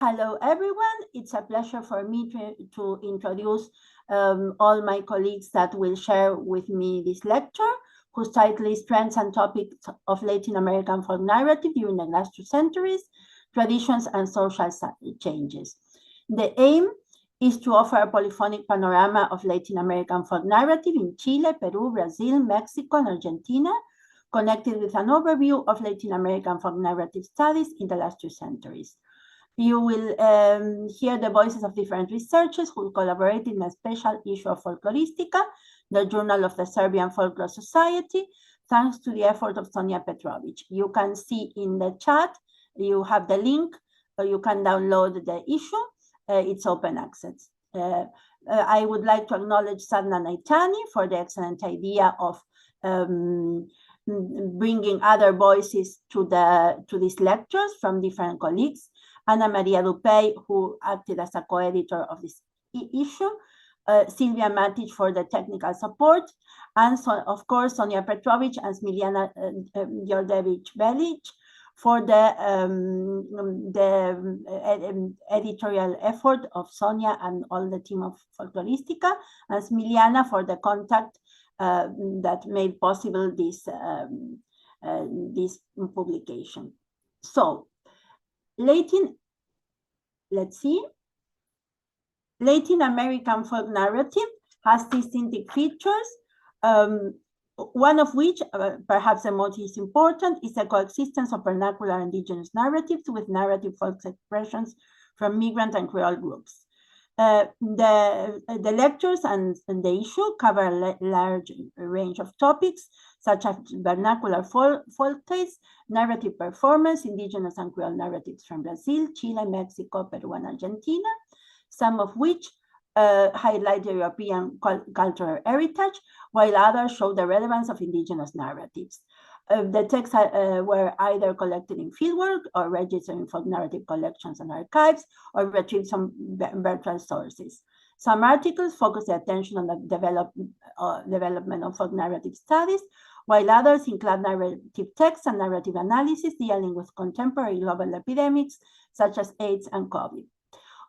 Hello, everyone. It's a pleasure for me to introduce all my colleagues that will share with me this lecture, whose title is Trends and Topics of Latin American Folk Narrative During the Last 2 Centuries, Traditions and Social Changes. The aim is to offer a polyphonic panorama of Latin American folk narrative in Chile, Peru, Brazil, Mexico, and Argentina, connected with an overview of Latin American folk narrative studies in the last 2 centuries. You will hear the voices of different researchers who collaborate in a special issue of Folkloristica, the Journal of the Serbian Folklore Society, thanks to the effort of Sonia Petrovic. You can see in the chat, you have the link, or you can download the issue. It's open access. I would like to acknowledge Sadna Naitani for the excellent idea of bringing other voices to these lectures from different colleagues. Ana María Dupey, who acted as a co-editor of this issue, Silvia Matic for the technical support, and so, of course, Sonia Petrovic and Smiljana Jordevich-Belic for the editorial effort of Sonia and all the team of Folkloristica, and Smiljana for the contact that made possible this publication. So, Latin American folk narrative has distinctive features, one of which, perhaps the most important, is the coexistence of vernacular indigenous narratives with narrative folk expressions from migrant and Creole groups. The lectures and the issue cover a large range of topics, such as vernacular folktales, narrative performance, indigenous and Creole narratives from Brazil, Chile, Mexico, Peru, and Argentina, some of which highlight European cultural heritage, while others show the relevance of indigenous narratives. The texts were either collected in fieldwork or registered in folk narrative collections and archives, or retrieved from virtual sources. Some articles focus the attention on the development of folk narrative studies, while others include narrative texts and narrative analysis dealing with contemporary global epidemics, such as AIDS and COVID.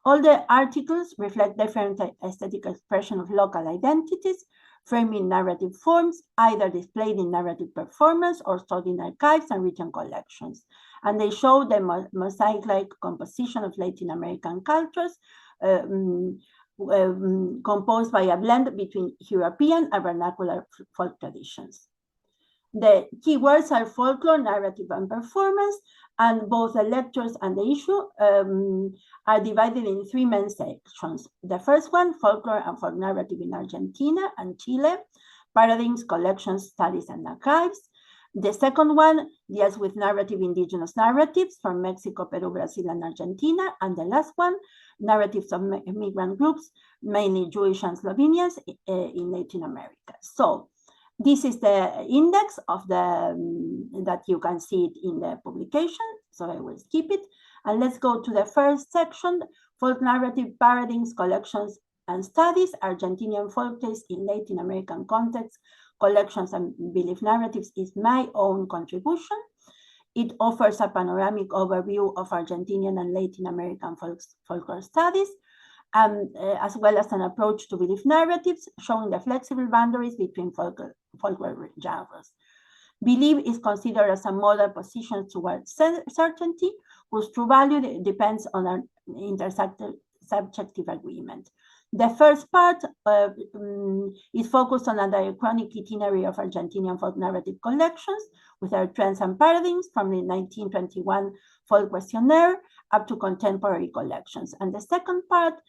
All the articles reflect different aesthetic expression of local identities, framing narrative forms, either displayed in narrative performance or stored in archives and written collections. And they show the mosaic-like composition of Latin American cultures, composed by a blend between European and vernacular folk traditions. The keywords are folklore, narrative, and performance, and both the lectures and the issue are divided in 3 main sections. The first one, folklore and folk narrative in Argentina and Chile, paradigms, collections, studies, and archives. The second one deals with narrative indigenous narratives from Mexico, Peru, Brazil, and Argentina. And the last one, narratives of migrant groups, mainly Jewish and Slovenians in Latin America. So this is the index of that you can see it in the publication, so I will skip it. And let's go to the first section, folk narrative, paradigms, collections, and studies, Argentinian folktales in Latin American context, collections and belief narratives is my own contribution. It offers a panoramic overview of Argentinian and Latin American folklore studies, as well as an approach to belief narratives, showing the flexible boundaries between folklore genres. Belief is considered as a model position towards certainty, whose true value depends on an intersubjective agreement. The first part is focused on a diachronic itinerary of Argentinian folk narrative collections with their trends and paradigms from the 1921 Folk Questionnaire up to contemporary collections. And the second part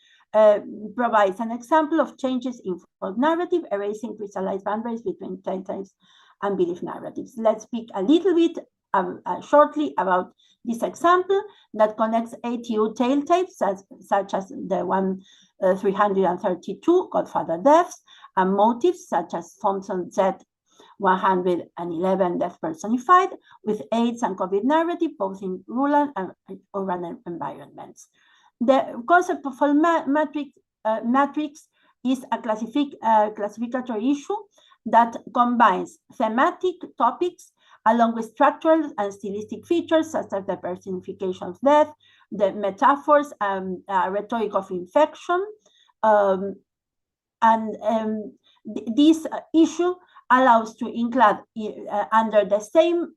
provides an example of changes in folk narrative, erasing crystallized boundaries between tale types and belief narratives. Let's speak a little bit shortly about this example that connects ATU tale types, such as the one 332, Godfather Deaths, and motifs such as Thompson Z 111, Death Personified, with AIDS and COVID narrative, both in rural and urban environments. The concept of folk matrix is a classificatory issue that combines thematic topics along with structural and stylistic features such as the personification of death, the metaphors and rhetoric of infection. This issue allows to include under the same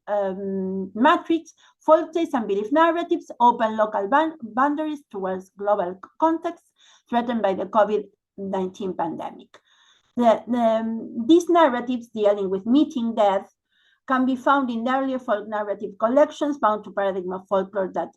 matrix folktales and belief narratives, open local boundaries towards global contexts threatened by the COVID-19 pandemic. These narratives dealing with meeting death can be found in earlier folk narrative collections bound to paradigm of folklore that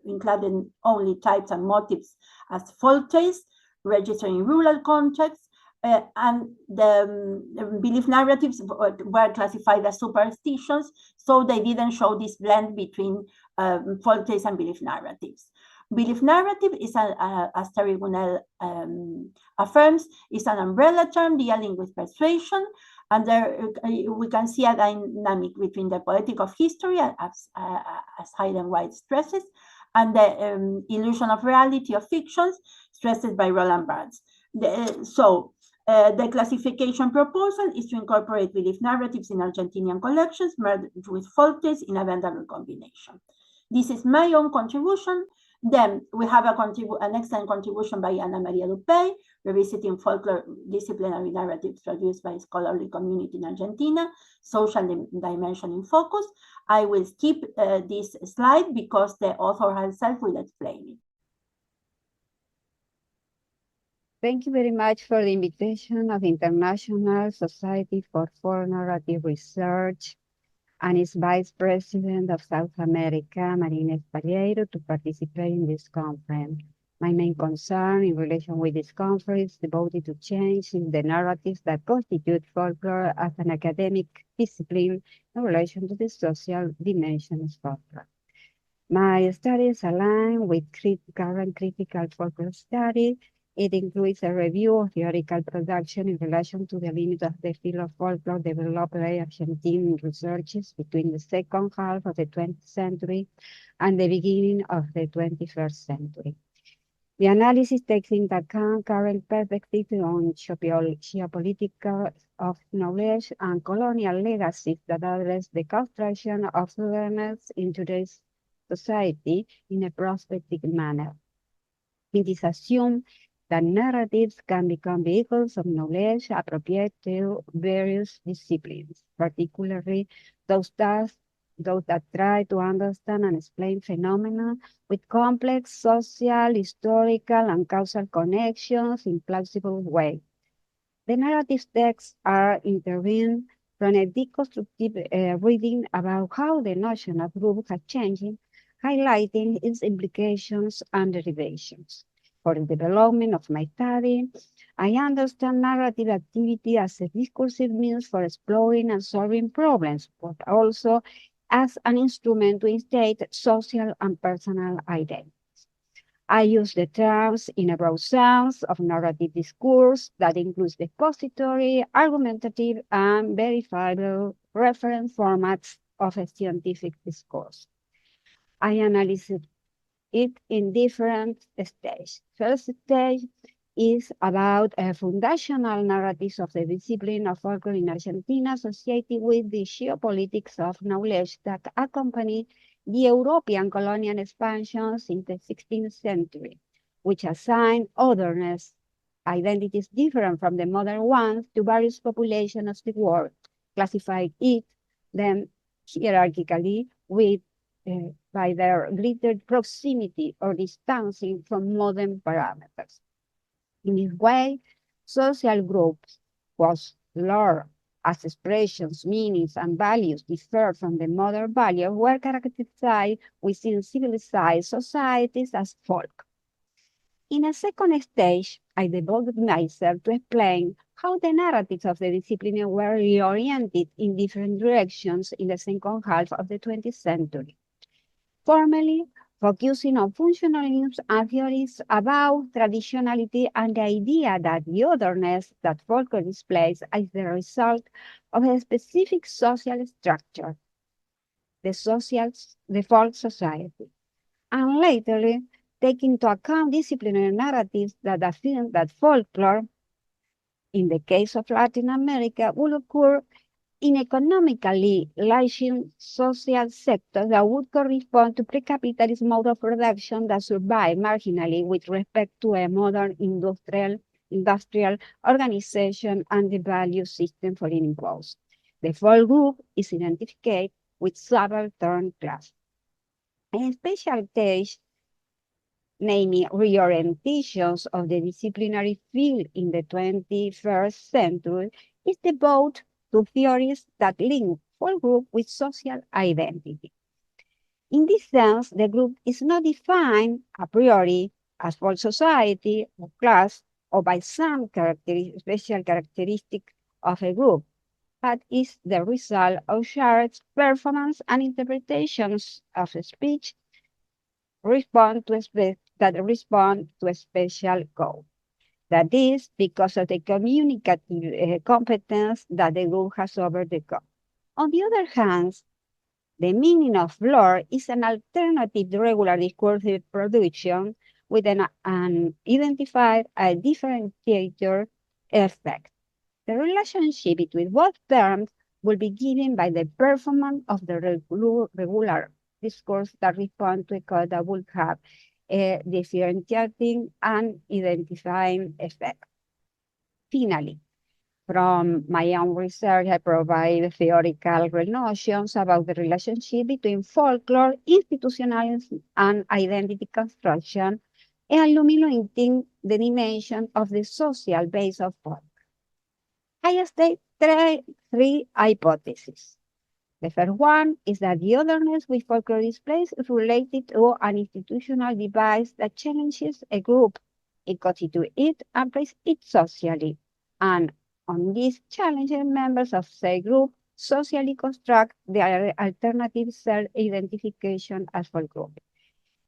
included only types and motifs as folktales, registered in rural contexts, and the belief narratives were classified as superstitions, so they didn't show this blend between folktales and belief narratives. Belief narrative is, as Terry Bunnell affirms, is an umbrella term dealing with persuasion, and there we can see a dynamic between the poetic of history, as Hayden White stresses, and the illusion of reality of fictions, stressed by Roland Barthes. The classification proposal is to incorporate belief narratives in Argentinian collections merged with folktales in a blendable combination. This is my own contribution. Then we have an excellent contribution by Ana María Dupey, revisiting folklore disciplinary narratives produced by scholarly community in Argentina, social dimension in focus. I will skip this slide because the author herself will explain it. Thank you very much for the invitation of the International Society for Folk Narrative Research and its Vice President of South America, Maria Palleiro, to participate in this conference. My main concern in relation with this conference is devoted to changing the narratives that constitute folklore as an academic discipline in relation to the social dimension of folklore. My studies align with current critical folklore studies. It includes a review of theoretical production in relation to the limit of the field of folklore developed by Argentine researchers between the second half of the 20th century and the beginning of the 21st century. The analysis takes into account current perspectives on geopolitical of knowledge and colonial legacies that address the construction of awareness in today's society in a prospective manner. It is assumed that narratives can become vehicles of knowledge appropriate to various disciplines, particularly those that try to understand and explain phenomena with complex social, historical, and causal connections in plausible ways. The narrative texts are intervened from a deconstructive reading about how the notion of group has changed, highlighting its implications and derivations. For the development of my study, I understand narrative activity as a discursive means for exploring and solving problems, but also as an instrument to instate social and personal identities. I use the terms in a broad sense of narrative discourse that includes expository, argumentative, and verifiable reference formats of a scientific discourse. I analyze it in different stages. First stage is about foundational narratives of the discipline of folklore in Argentina associated with the geopolitics of knowledge that accompany the European colonial expansions in the 16th century, which assign otherness, identities different from the modern ones, to various populations of the world, classified it then hierarchically with by their greater proximity or distancing from modern parameters. In this way, social groups whose lore as expressions, meanings, and values differ from the modern values were characterized within civilized societies as folk. In a second stage, I devoted myself to explain how the narratives of the discipline were reoriented in different directions in the second half of the 20th century. Formally, focusing on functionalism and theories about traditionality and the idea that the otherness that folklore displays is the result of a specific social structure, the folk society, and later taking into account disciplinary narratives that affirm that folklore, in the case of Latin America, will occur in economically lagging social sectors that would correspond to pre-capitalist mode of production that survive marginally with respect to a modern industrial organization and the value system for it imposed. The folk group is identified with subaltern class. A special case, namely reorientations of the disciplinary field in the 21st century, is devoted to theories that link folk group with social identity. In this sense, the group is not defined a priori as folk society or class or by some special characteristic of a group, but is the result of shared performance and interpretations of speech that respond to a special goal. That is because of the communicative competence that the group has over the group. On the other hand, the meaning of lore is an alternative to regular discursive production with an identified a differentiator effect. The relationship between both terms will be given by the performance of the regular discourse that respond to a code that will have a differentiating and identifying effect. Finally, from my own research, I provide theoretical notions about the relationship between folklore, institutionalism, and identity construction, illuminating the dimension of the social base of folk. I state three hypotheses. The first one is that the otherness with folklore displays is related to an institutional device that challenges a group, it constitutes it and places it socially. And on these challenges, members of said group socially construct their alternative self-identification as folk group.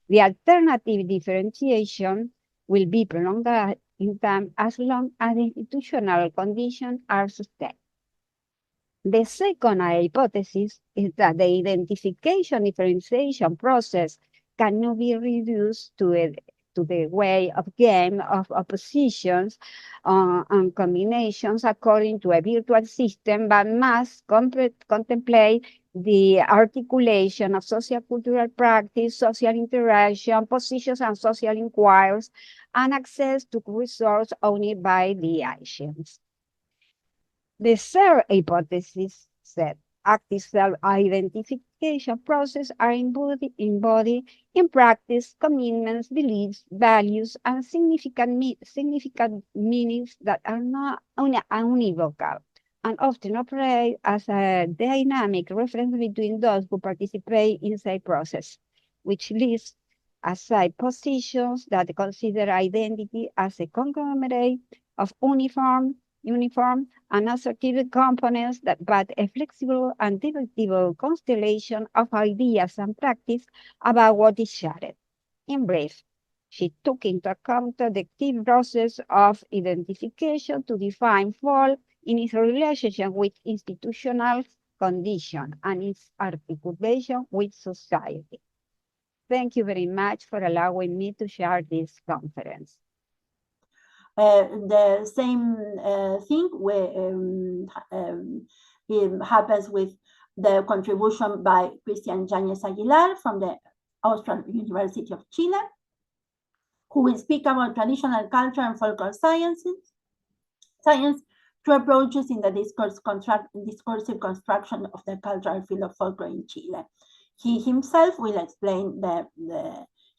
The alternative differentiation will be prolonged in time as long as the institutional conditions are sustained. The second hypothesis is that the identification differentiation process cannot be reduced to the way of game of oppositions and combinations according to a virtual system, but must contemplate the articulation of social-cultural practice, social interaction, positions and social inquiries, and access to resources owned by the agents. The third hypothesis said active self-identification processes are embodied in practice, commitments, beliefs, values, and significant meanings that are not unequivocal and often operate as a dynamic reference between those who participate in said process, which leads aside positions that consider identity as a conglomerate of uniform and assertive components, but a flexible and debatable constellation of ideas and practice about what is shared. In brief, she took into account the active process of identification to define folk in its relationship with institutional condition and its articulation with society. Thank you very much for allowing me to share this conference. The same thing it happens with the contribution by Cristian Yáñez Aguilar from the Austral University of Chile, who will speak about traditional culture and folklore science through approaches in the discursive construction of the cultural field of folklore in Chile. He himself will explain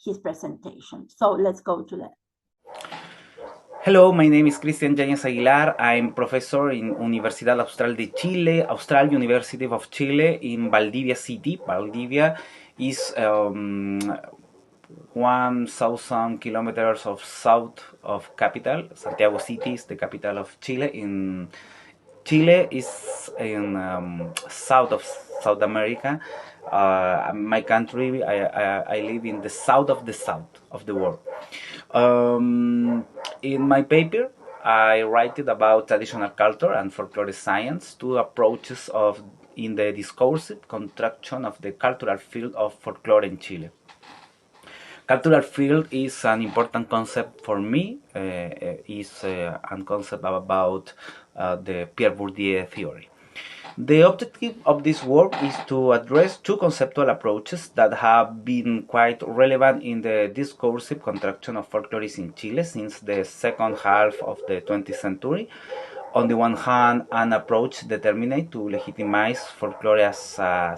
his presentation. So let's go to that. Hello, my name is Cristian Yáñez Aguilar. I'm professor in Universidad Austral de Chile, Austral University of Chile in Valdivia City. Valdivia is 1,000 kilometers of south of capital. Santiago City is the capital of Chile. In Chile is in south of South America. My country, I live in the south of the world. In my paper, I write about traditional culture and folklore science, two approaches in the discursive construction of the cultural field of folklore in Chile. Cultural field is an important concept for me. Is a concept about the Pierre Bourdieu theory. The objective of this work is to address two conceptual approaches that have been quite relevant in the discursive construction of folklorists in Chile since the second half of the 20th century. On the one hand, an approach determined to legitimize folklore as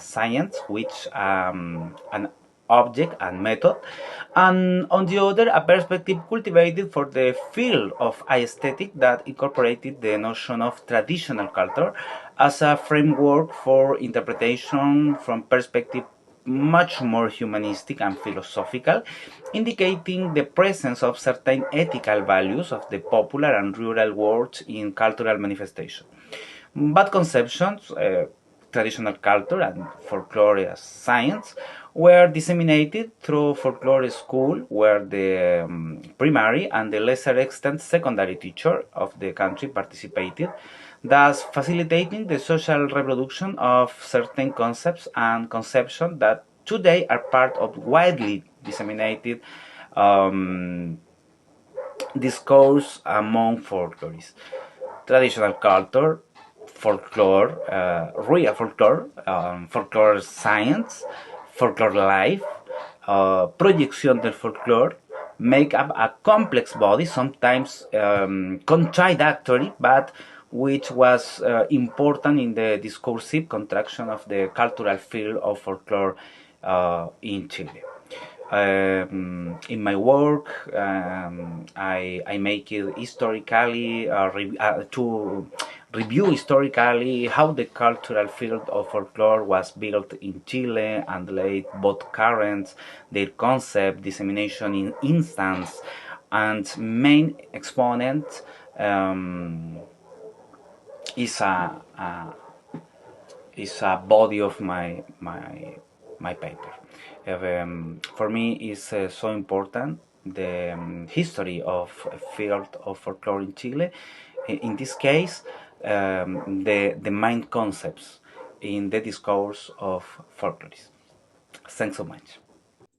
science, which an object and method, and on the other, a perspective cultivated for the field of aesthetic that incorporated the notion of traditional culture as a framework for interpretation from perspective much more humanistic and philosophical, indicating the presence of certain ethical values of the popular and rural worlds in cultural manifestation. But conceptions, traditional culture and folklore as science, were disseminated through folklore school, where the primary and the lesser extent secondary teacher of the country participated, thus facilitating the social reproduction of certain concepts and conceptions that today are part of widely disseminated discourse among folklorists. Traditional culture, folklore, real folklore, folklore science, folklore life, proyección del folklore, make up a complex body, sometimes contradictory, but which was important in the discursive contraction of the cultural field of folklore in Chile. In my work, I make it historically to review historically how the cultural field of folklore was built in Chile and laid both currents, their concept, dissemination in instance, and main exponent is a body of my paper. For me, is so important the history of a field of folklore in Chile. In this case, the main concepts in the discourse of folklorists. Thanks so much.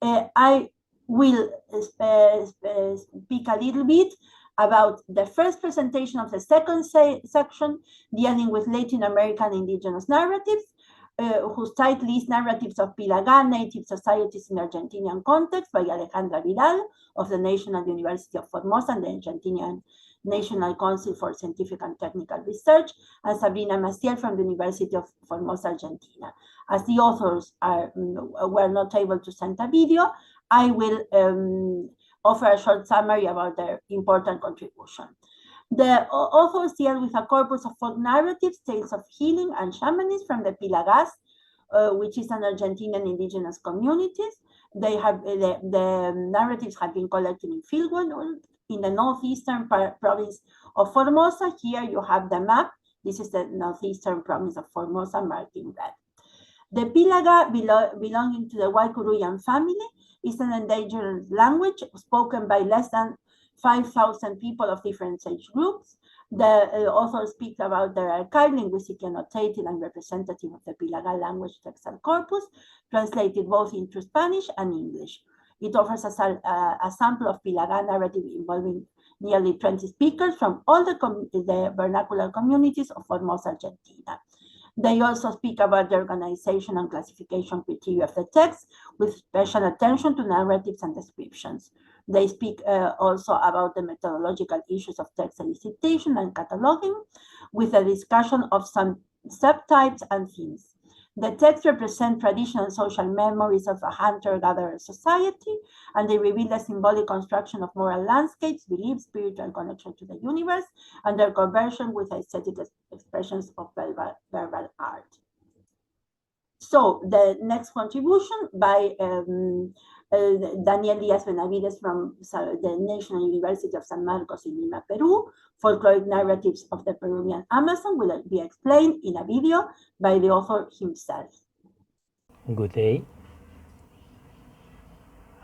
I will speak a little bit about the first presentation of the second section dealing with Latin American indigenous narratives, whose title is Narratives of Pilagá, Native Societies in Argentinian Context by Alejandra Vidal of the National University of Formosa and the Argentinian National Council for Scientific and Technical Research, and Sabrina Maciel from the University of Formosa, Argentina. As the authors were not able to send a video, I will offer a short summary about their important contribution. The authors deal with a corpus of folk narratives, tales of healing and shamanism from the Pilagás, which is an Argentinian indigenous communities. They have the narratives have been collected in fieldwork in the northeastern province of Formosa. Here you have the map. This is the northeastern province of Formosa, marked in red. The Pilagá, belonging to the Guaycuruyan family, is an endangered language spoken by less than 5,000 people of different age groups. The authors speak about their archive, linguistic annotated and representative of the Pilagá language textile corpus, translated both into Spanish and English. It offers a sample of Pilagá narrative involving nearly 20 speakers from all the vernacular communities of Formosa, Argentina. They also speak about the organization and classification criteria of the text, with special attention to narratives and descriptions. They speak also about the methodological issues of text elicitation and cataloging, with a discussion of some subtypes and themes. The texts represent traditional social memories of a hunter-gatherer society, and they reveal the symbolic construction of moral landscapes, beliefs, spiritual connection to the universe, and their conversion with aesthetic expressions of verbal art. So the next contribution by Daniel Díaz Benavides from the National University of San Marcos in Lima, Peru. Folkloric narratives of the Peruvian Amazon will be explained in a video by the author himself. Good day.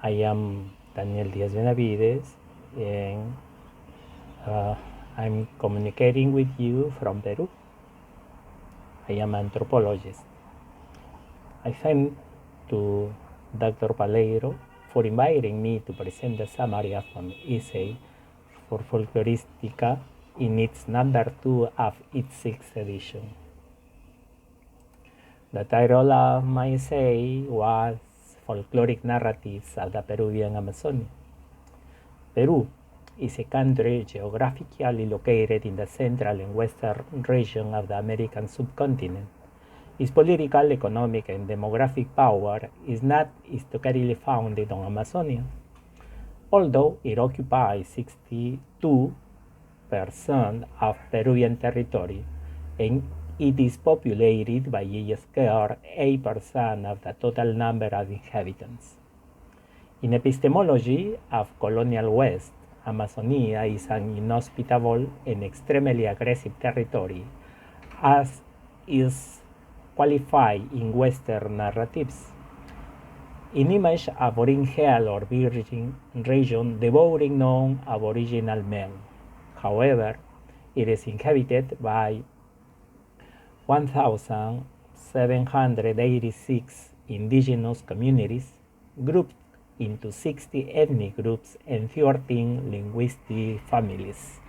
I am Daniel Díaz Benavides, and I'm communicating with you from Peru. I am an anthropologist. I thank to Dr. Palleiro for inviting me to present the summary of an essay for Folkloristica in its number 2 of its 6th edition. The title of my essay was Folkloric Narratives of the Peruvian Amazonia. Peru is a country geographically located in the central and western region of the American subcontinent. Its political, economic, and demographic power is not historically founded on Amazonia, although it occupies 62% of Peruvian territory, and it is populated by a scarce 8% of the total number of inhabitants. In epistemology of colonial West, Amazonia is an inhospitable and extremely aggressive territory, as is qualified in Western narratives. In image of hell or virgin region devouring non-aboriginal men. However, it is inhabited by 1,786 indigenous communities grouped into 60 ethnic groups and 13 linguistic families,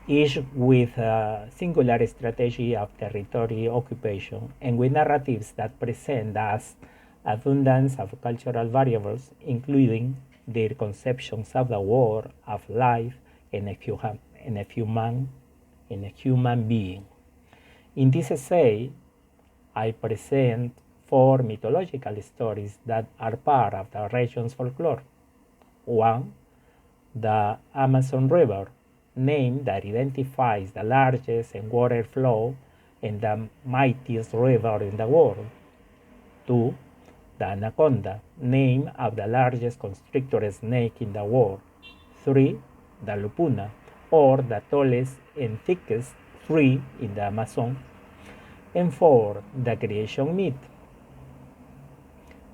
each with a singular strategy of territory occupation and with narratives that present as abundance of cultural variables, including their conceptions of the world, of life, and a human being. In this essay, I present 4 mythological stories that are part of the region's folklore. 1. The Amazon River, name that identifies the largest and water flow and the mightiest river in the world. 2. The Anaconda, name of the largest constrictor snake in the world. 3. The Lupuna, or the tallest and thickest tree in the Amazon. And 4. The creation myth.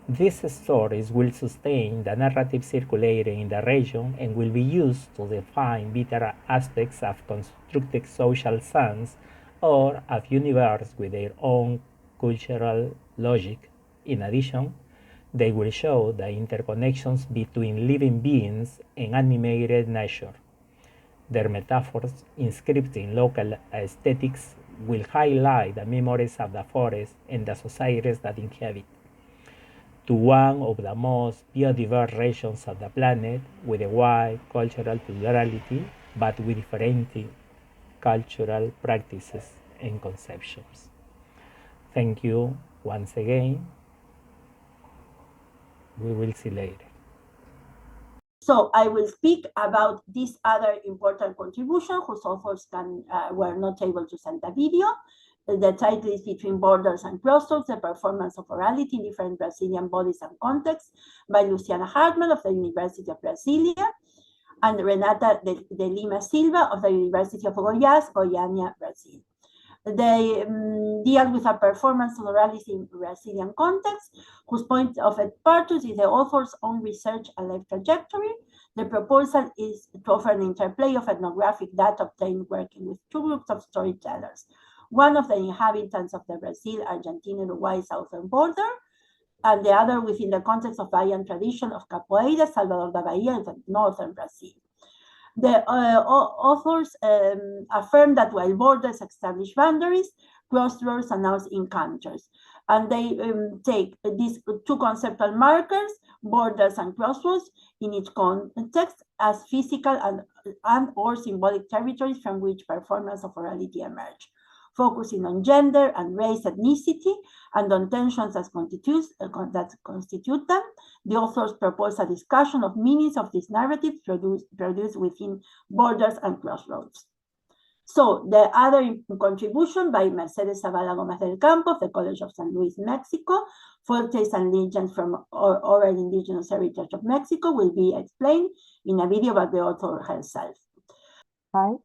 These stories will sustain the narrative circulating in the region and will be used to define vital aspects of constructed social science or of universe with their own cultural logic. In addition, they will show the interconnections between living beings and animated nature. Their metaphors, inscribed in local aesthetics, will highlight the memories of the forest and the societies that inhabit, to one of the most biodiverse regions of the planet, with a wide cultural plurality, but with different cultural practices and conceptions. Thank you once again. We will see later. So I will speak about this other important contribution whose authors were not able to send a video. The title is Between Borders and Crossroads, the Performance of Orality in Different Brazilian Bodies and Contexts by Luciana Hartmann of the University of Brasilia and Renata de Lima Silva of the University of Goiás, Goiânia, Brazil. They deal with a performance of orality in Brazilian context, whose point of departure is the author's own research and life trajectory. The proposal is to offer an interplay of ethnographic data obtained working with 2 groups of storytellers, one of the inhabitants of the Brazil-Argentina-Uruguay southern border, and the other within the context of Bahian tradition of Capoeira, Salvador da Bahia, and northern Brazil. The authors affirm that while borders establish boundaries, crossroads announce encounters. And they take these 2 conceptual markers, borders and crossroads, in each context as physical and or symbolic territories from which performance of orality emerge, focusing on gender and race, ethnicity, and on tensions that constitute them. The authors propose a discussion of meanings of these narratives produced within borders and crossroads. So the other contribution by Mercedes Zavala Gómez del Campo of the College of San Luis, Mexico, Folktales and Legends from Oral Indigenous Heritage of Mexico, will be explained in a video by the author herself. Hi,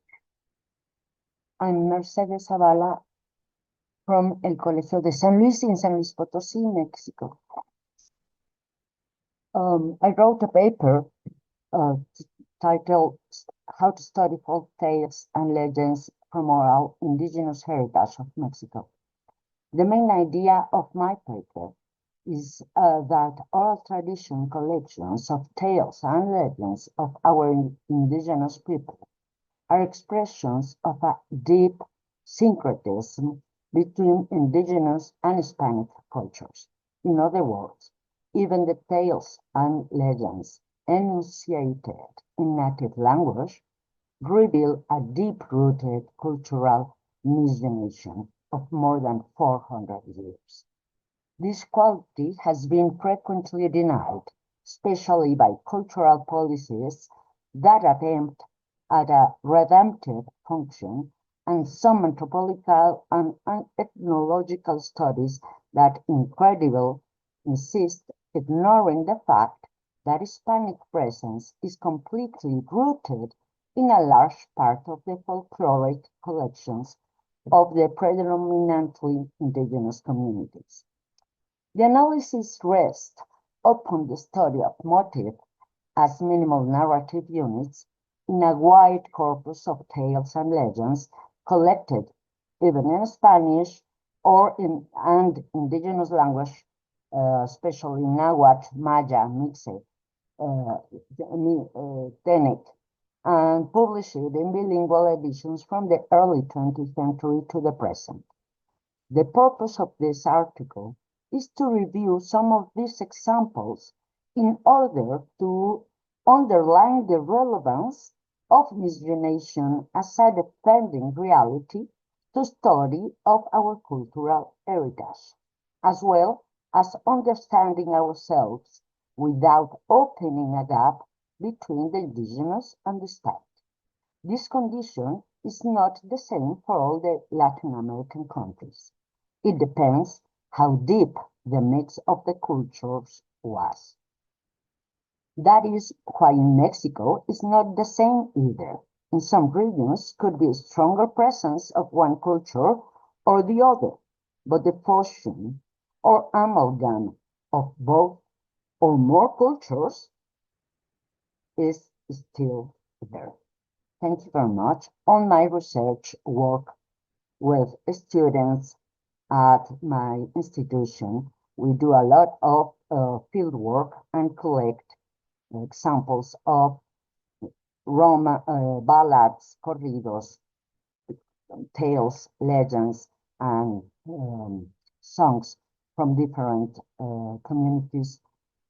I'm Mercedes Zavala from El Colegio de San Luis in San Luis Potosí, Mexico. I wrote a paper titled How to Study Folk Tales and Legends from Oral Indigenous Heritage of Mexico. The main idea of my paper is that oral tradition collections of tales and legends of our indigenous people are expressions of a deep syncretism between indigenous and Hispanic cultures. In other words, even the tales and legends enunciated in native language reveal a deep-rooted cultural miscegenation of more than 400 years. This quality has been frequently denied, especially by cultural policies that attempt at a redemptive function, and some anthropological and ethnological studies that incredible insist ignoring the fact that Hispanic presence is completely rooted in a large part of the folkloric collections of the predominantly indigenous communities. The analysis rests upon the study of motif as minimal narrative units in a wide corpus of tales and legends collected even in Spanish or in indigenous language, especially Nahuatl, Maya, Mixe, Tenic, and published in bilingual editions from the early 20th century to the present. The purpose of this article is to review some of these examples in order to underline the relevance of miscegenation as a defending reality to study of our cultural heritage, as well as understanding ourselves without opening a gap between the indigenous and the state. This condition is not the same for all the Latin American countries. It depends how deep the mix of the cultures was. That is why in Mexico it's not the same either. In some regions could be a stronger presence of one culture or the other, but the fusion or amalgam of both or more cultures is still there. Thank you very much. On my research work with students at my institution, we do a lot of field work and collect examples of ballads, corridos, tales, legends, and songs from different communities,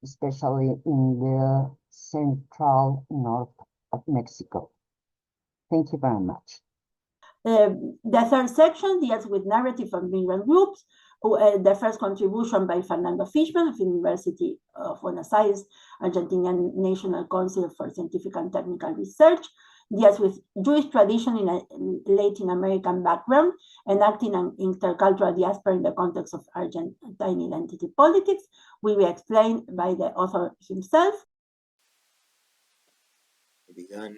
especially in the central north of Mexico. Thank you very much. The third section deals with narrative of migrant groups. The first contribution by Fernando Fischman of the University of Buenos Aires, Argentinian National Council for Scientific and Technical Research, deals with Jewish tradition in a Latin American background, enacting an intercultural diaspora in the context of Argentine identity politics, will be explained by the author himself. I began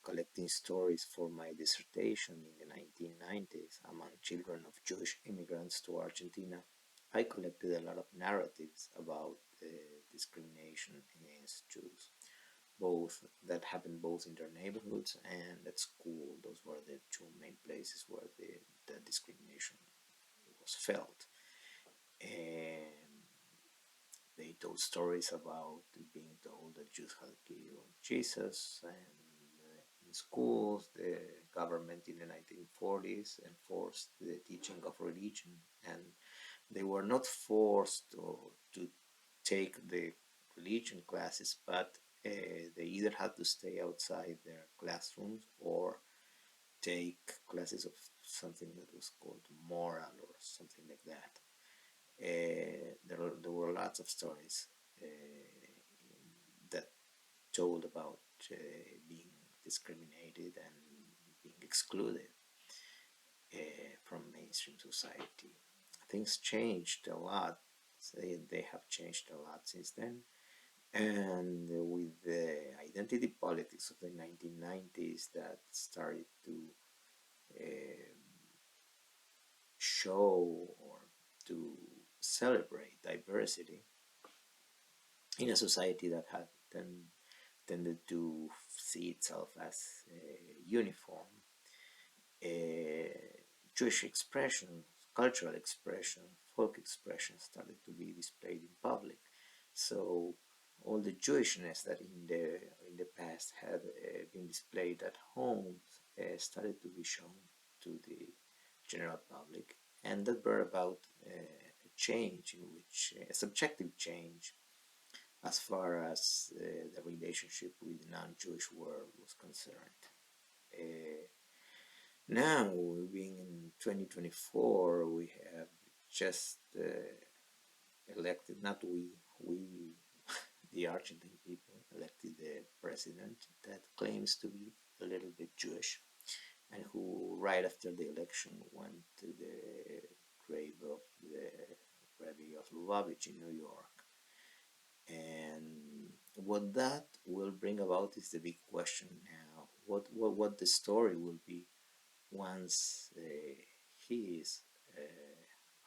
collecting stories for my dissertation in the 1990s among children of Jewish immigrants to Argentina. I collected a lot of narratives about discrimination against Jews, that happened both in their neighborhoods and at school. Those were the two main places where the discrimination was felt. They told stories about being told that Jews had killed Jesus, and in schools, the government in the 1940s enforced the teaching of religion, and they were not forced to take the religion classes, but they either had to stay outside their classrooms or take classes of something that was called moral or something like that. There were lots of stories that told about being discriminated and being excluded from mainstream society. Things changed a lot. They have changed a lot since then. And with the identity politics of the 1990s that started to show or to celebrate diversity in a society that had tended to see itself as uniform, Jewish expression, cultural expression, folk expression started to be displayed in public. So all the Jewishness that in the past had been displayed at home started to be shown to the general public, and that brought about a change, in which a subjective change as far as the relationship with the non-Jewish world was concerned. Now, being in 2024, we have just elected, not we, the Argentine people, elected the president that claims to be a little bit Jewish, and who right after the election went to the grave of the Rabbi of Lubavitch in New York. And what that will bring about is the big question now. What the story will be once he is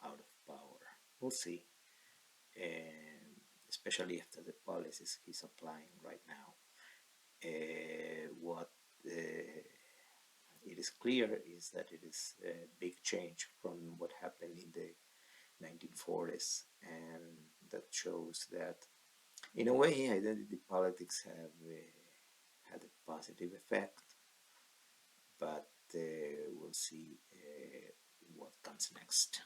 out of power. We'll see. And especially after the policies he's applying right now. What it is clear is that it is a big change from what happened in the 1940s, and that shows that in a way identity politics have had a positive effect, but we'll see what comes next.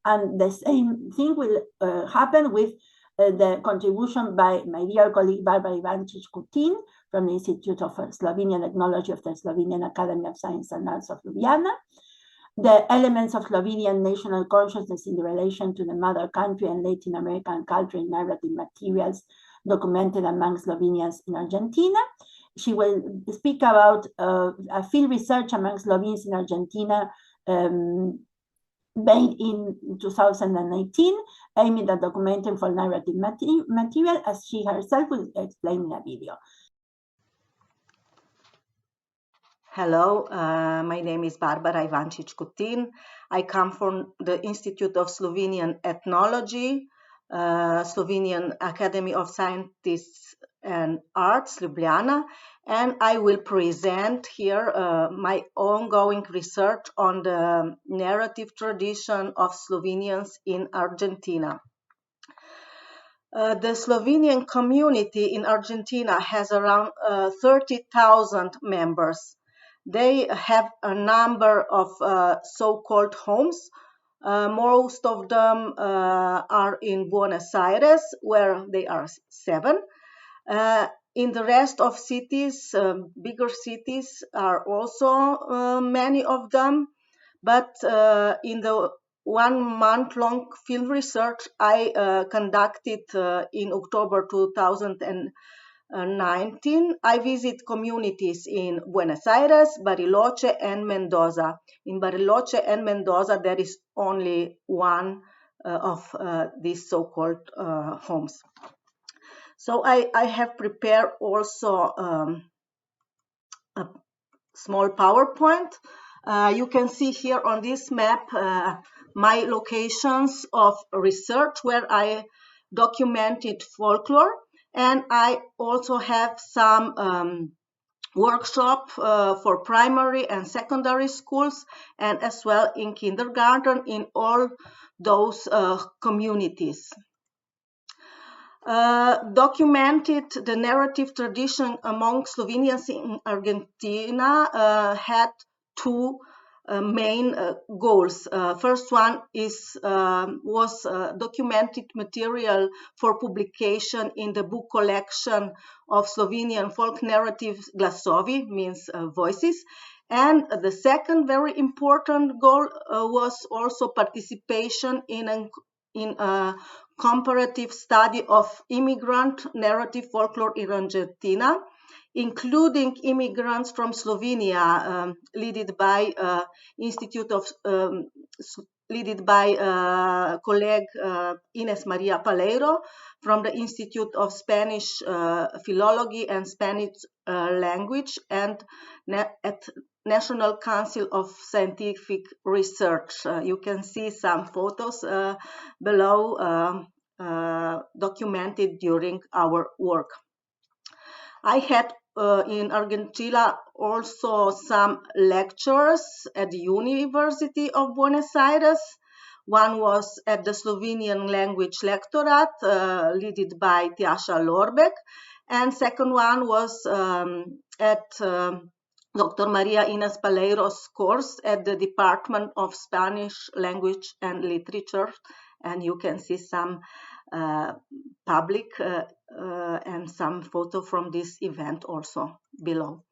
And the same thing will happen with the contribution by my dear colleague Barbara Ivancic-Kutin from the Institute of Slovenian Ethnology of the Slovenian Academy of Science and Arts of Ljubljana. The elements of Slovenian national consciousness in relation to the mother country and Latin American culture in narrative materials documented among Slovenians in Argentina. She will speak about a field research among Slovenes in Argentina made in 2019, aiming at documenting folk narrative material, as she herself will explain in a video. Hello, my name is Barbara Ivancic-Kutin. I come from the Institute of Slovenian Ethnology, Slovenian Academy of Sciences and Arts, Ljubljana, and I will present here my ongoing research on the narrative tradition of Slovenians in Argentina. The Slovenian community in Argentina has around 30,000 members. They have a number of so-called homes. Most of them are in Buenos Aires, where they are 7. In the rest of cities, bigger cities, are also many of them. But in the 1 month-long field research I conducted in October 2019, I visit communities in Buenos Aires, Bariloche, and Mendoza. In Bariloche and Mendoza, there is only one of these so-called homes. So I have prepared also a small PowerPoint. You can see here on this map my locations of research where I documented folklore, and I also have some workshop for primary and secondary schools, and as well in kindergarten in all those communities. Documented the narrative tradition among Slovenians in Argentina had 2 main goals. First one was documented material for publication in the book collection of Slovenian folk narratives Glasovi, means voices. And the second very important goal was also participation in a comparative study of immigrant narrative folklore in Argentina, including immigrants from Slovenia, led by colleague Ana María Palleiro from the Institute of Spanish Philology and Spanish Language and at National Council of Scientific Research. You can see some photos below documented during our work. I had in Argentina also some lectures at the University of Buenos Aires. One was at the Slovenian Language Lectorate, led by Tjaša Lorbek, and second one was at Dr. Maria Ines Palleiro's course at the Department of Spanish Language and Literature, and you can see some public and some photo from this event also below.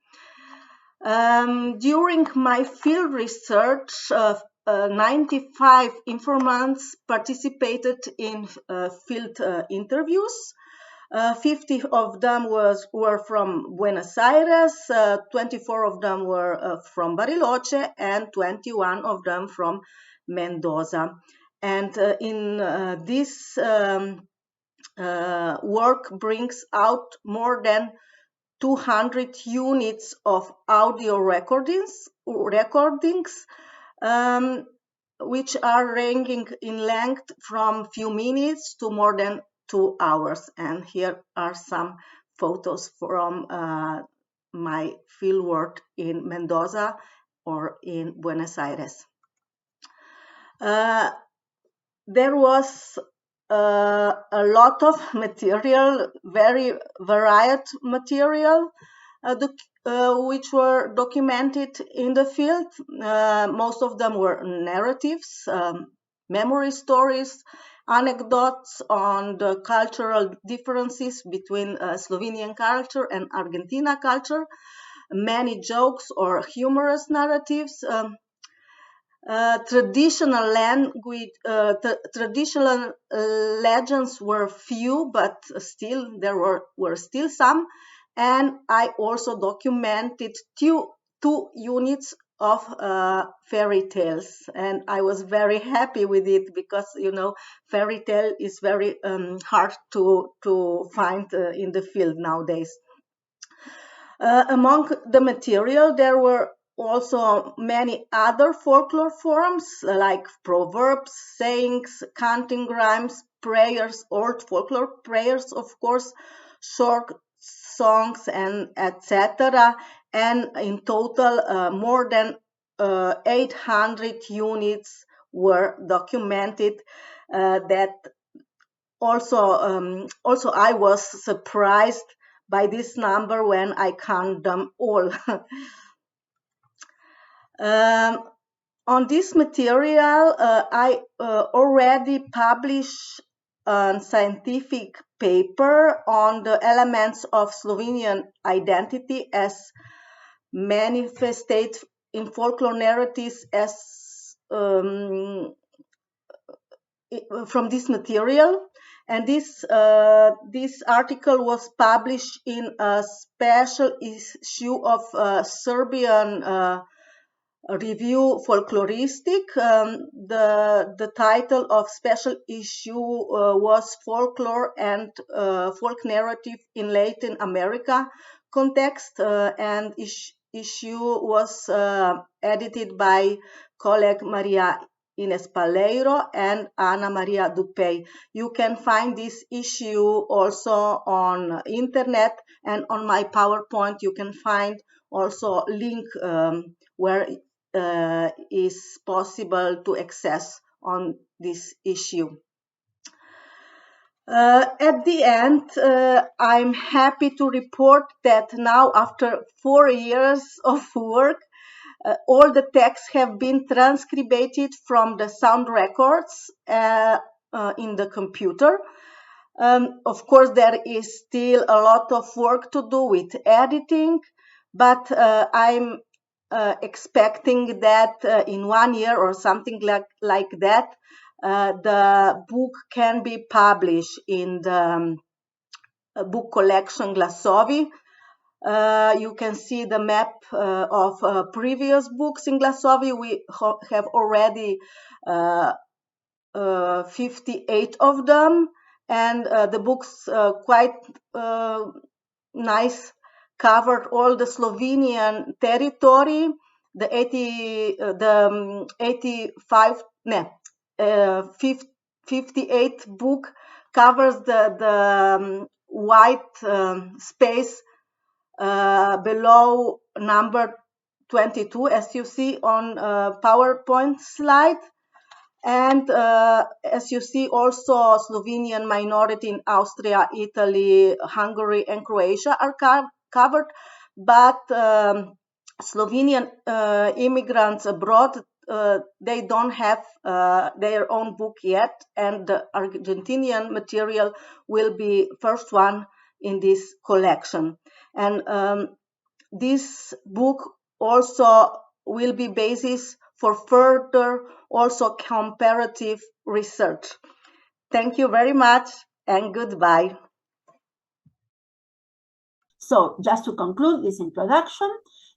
During my field research, 95 informants participated in field interviews. 50 of them were from Buenos Aires, 24 of them were from Bariloche, and 21 of them from Mendoza. And in this work brings out more than 200 units of audio recordings, which are ranging in length from few minutes to more than 2 hours. And here are some photos from my fieldwork in Mendoza or in Buenos Aires. There was a lot of material, very varied material, which were documented in the field. Most of them were narratives, memory stories, anecdotes on the cultural differences between Slovenian culture and Argentina culture, many jokes or humorous narratives, traditional legends were few, but still there were still some, and I also documented two units of fairy tales, and I was very happy with it because fairy tale is very hard to find in the field nowadays. Among the material, there were also many other folklore forms like proverbs, sayings, canting rhymes, prayers, old folklore prayers, of course, short songs, and etc. And in total, more than 800 units were documented. That also I was surprised by this number when I count them all. On this material, I already published a scientific paper on the elements of Slovenian identity as manifested in folklore narratives as from this material. And this article was published in a special issue of Serbian review Folkloristic. The title of special issue was Folklore and Folk Narrative in Latin America Context, and issue was edited by colleague Maria Ines Palleiro and Ana María Dupey. You can find this issue also on internet, and on my PowerPoint you can find also a link where is possible to access on this issue. At the end, I'm happy to report that now, after 4 years of work, all the texts have been transcribed from the sound records in the computer. Of course, there is still a lot of work to do with editing, but I'm expecting that in 1 year or something like that, the book can be published in the book collection Glasovi. You can see the map of previous books in Glasovi. We have already 58 of them, and the books quite nice, covered all the Slovenian territory. The 58 book covers the white space below number 22, as you see on PowerPoint slide. And as you see, also Slovenian minority in Austria, Italy, Hungary, and Croatia are covered. But Slovenian immigrants abroad, they don't have their own book yet, and the Argentinian material will be first one in this collection. And this book also will be basis for further also comparative research. Thank you very much and goodbye. So just to conclude this introduction,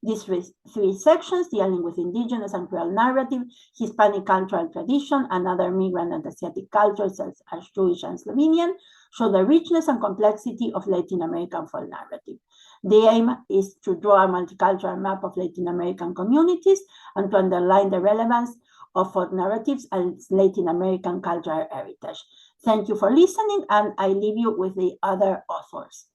these three sections dealing with indigenous and Creole narrative, Hispanic cultural tradition, and other migrant and Asiatic cultures such as Jewish and Slovenian show the richness and complexity of Latin American folk narrative. The aim is to draw a multicultural map of Latin American communities and to underline the relevance of folk narratives and Latin American cultural heritage. Thank you for listening, and I leave you with the other authors.